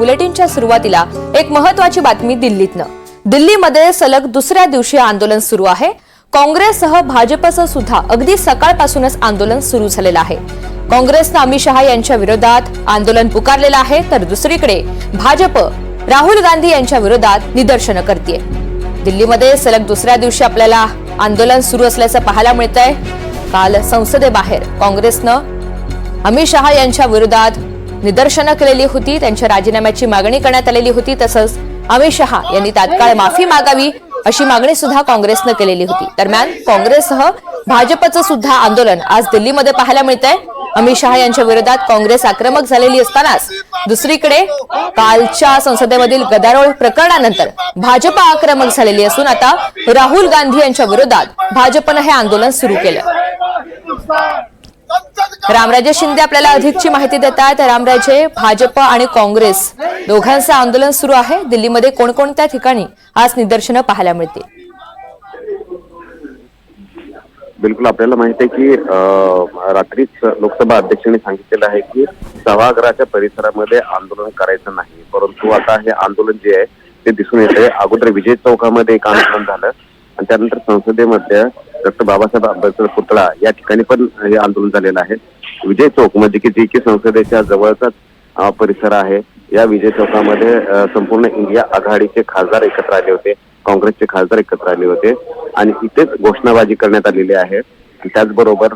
बुलेटिनच्या सुरुवातीला एक महत्त्वाची बातमी दिल्लीतनं। दिल्लीमध्ये सलग दुसऱ्या दिवशी आंदोलन सुरू आहे। काँग्रेससह भाजपचं सुद्धा अगदी सकाळपासूनच आंदोलन सुरू झालेलं आहे। काँग्रेसनं अमित शहा यांच्या विरोधात आंदोलन पुकारलेलं आहे, तर दुसरीकडे भाजप राहुल गांधी यांच्या विरोधात निदर्शनं करतेय। दिल्लीमध्ये सलग दुसऱ्या दिवशी आपल्याला आंदोलन सुरू असल्याचं पाहायला मिळतंय। काल संसदेबाहेर काँग्रेसनं अमित शहा यांच्या विरोधात निदर्शनं केलेली होती, त्यांच्या राजीनाम्याची मागणी करण्यात आलेली होती। तसंच अमित शहा यांनी तात्काळ माफी मागावी अशी मागणी सुद्धा काँग्रेसनं केलेली होती। दरम्यान काँग्रेससह भाजपचं सुद्धा आंदोलन आज दिल्लीमध्ये पाहायला मिळतंय। अमित शहा यांच्या विरोधात काँग्रेस आक्रमक झालेली असतानाच दुसरीकडे कालच्या संसदेमधील गदारोळ प्रकरणानंतर भाजप आक्रमक झालेली असून आता राहुल गांधी यांच्या विरोधात भाजपनं हे आंदोलन सुरू केलं। रामराजे शिंदे आपल्याला अधिकची माहिती देतात। रामराजे, भाजप आणि काँग्रेस दोघांचं आंदोलन सुरू आहे। दिल्लीमध्ये कोणकोणत्या ठिकाणी आज निदर्शनं पाहायला मिळतील? बिलकुल आपल्याला माहिती आहे की रात्रीच लोकसभा अध्यक्षांनी सांगितलेलं आहे की सभागृहाच्या परिसरामध्ये आंदोलन करायचं नाही, परंतु आता हे आंदोलन जे आहे ते दिसून येते। अगोदर विजय चौकामध्ये एक आंदोलन झालं आणि त्यानंतर संसदेमध्ये डॉक्टर बाबासाहेब आंबेडकर पुतळा या ठिकाणी पण हे आंदोलन झालेलं आहे। विजय चौक म्हणजे की जे की संसदेच्या जवळचाच परिसर आहे, या विजय चौकामध्ये संपूर्ण इंडिया आघाडीचे खासदार एकत्र आले होते, काँग्रेसचे खासदार एकत्र आले होते आणि इथेच घोषणाबाजी करण्यात आलेली आहे। त्याचबरोबर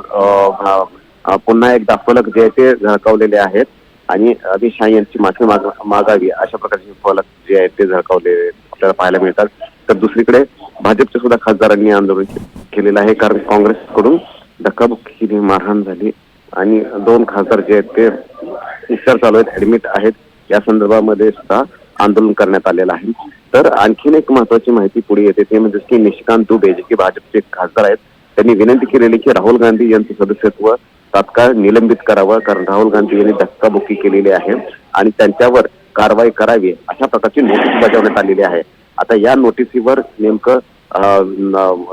पुन्हा एकदा फलक जे आहे ते झळकावलेले आहेत आणि अमित शहा यांची माफी मागावी अशा प्रकारचे फलक जे आहेत ते झळकावले आपल्याला पाहायला मिळतात। तर दुसरीकडे भाजपच्या सुद्धा खासदारांनी आंदोलन केलेलं आहे, कारण काँग्रेसकडून धक्काबुक्की मारहाण झाली आणि 2 खासदार जे आहेत ते उपचार चालू आहेत, ऍडमिट आहेत। या संदर्भामध्ये सुद्धा आंदोलन करण्यात आलेलं आहे। तर आणखीन एक महत्वाची माहिती पुढे येते, ते म्हणजे की निशिकांत दुबे जे की भाजपचे खासदार आहेत, त्यांनी विनंती केलेली की राहुल गांधी यांचं सदस्यत्व तात्काळ निलंबित करावं, कारण राहुल गांधी यांनी धक्काबुक्की केलेली आहे आणि त्यांच्यावर कारवाई करावी अशा प्रकारची नोटीस बजावण्यात आलेली आहे। आता या नोटीसीवर नेमकं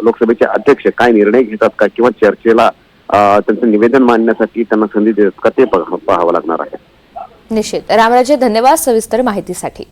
लोकसभेचे अध्यक्ष काय निर्णय घेतात का किंवा चर्चेला त्यांचं निवेदन मांडण्यासाठी त्यांना संधी देतात का ते पाहावं लागणार आहे। निश्चित। रामराजे, धन्यवाद सविस्तर माहितीसाठी।